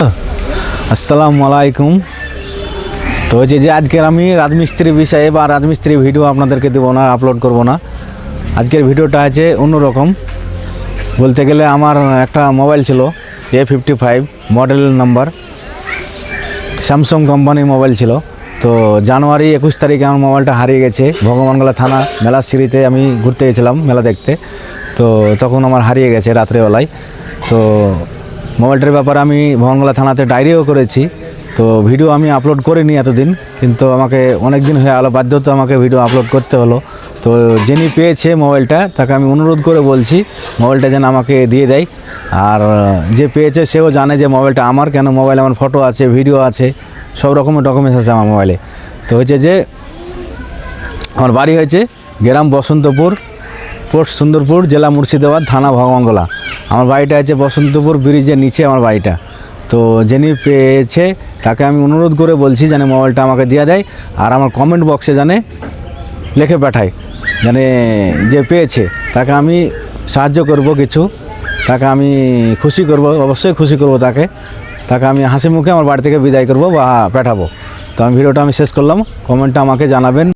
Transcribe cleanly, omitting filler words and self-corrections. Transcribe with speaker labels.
Speaker 1: আসসালামু আলাইকুম। তো যে আজকের আমি রাজমিস্ত্রি বিষয়ে বা রাজমিস্ত্রি ভিডিও আপনাদেরকে দেবো না, আপলোড করব না। আজকের ভিডিওটা আছে অন্যরকম। বলতে গেলে আমার একটা মোবাইল ছিল A55 মডেল নাম্বার, স্যামসাং কোম্পানির মোবাইল ছিল। তো জানুয়ারি 21 তারিখে আমার মোবাইলটা হারিয়ে গেছে। ভগবানগোলা থানা মেলাশ্রীতে আমি ঘুরতে গেছিলাম মেলা দেখতে। তো তখন আমার হারিয়ে গেছে রাত্রেবেলায়। তো মোবাইলটার ব্যাপারে আমি ভগবানগোলা থানাতে ডায়েরিও করেছি। তো ভিডিও আমি আপলোড করিনি এতদিন, কিন্তু আমাকে অনেক দিন হয়ে আলো বাধ্যত আমাকে ভিডিও আপলোড করতে হলো। তো যিনি পেয়েছে মোবাইলটা তাকে আমি অনুরোধ করে বলছি মোবাইলটা যেন আমাকে দিয়ে দেয়। আর যে পেয়েছে সেও জানে যে মোবাইলটা আমার, কেন মোবাইলে আমার ফটো আছে, ভিডিও আছে, সব রকমের ডকুমেন্টস আছে আমার মোবাইলে। তো হচ্ছে যে আমার বাড়ি হয়েছে গ্রাম বসন্তপুর, পোস্ট সুন্দরপুর, জেলা মুর্শিদাবাদ, থানা ভগবানগোলা। আমার বাড়িটা আছে বসন্তপুর ব্রিজের নিচে আমার বাড়িটা। তো যিনি পেয়েছে তাকে আমি অনুরোধ করে বলছি যেন মোবাইলটা আমাকে দিয়ে দেয়, আর আমার কমেন্ট বক্সে জানে লিখে পাঠায় জানে যে পেয়েছে। তাকে আমি সাহায্য করব কিছু, তাকে আমি খুশি করব, অবশ্যই খুশি করব তাকে আমি হাসি মুখে আমার বাড়ি থেকে বিদায় করব বা পাঠাবো। তো আমি ভিডিওটা শেষ করলাম। কমেন্টটা আমাকে জানাবেন।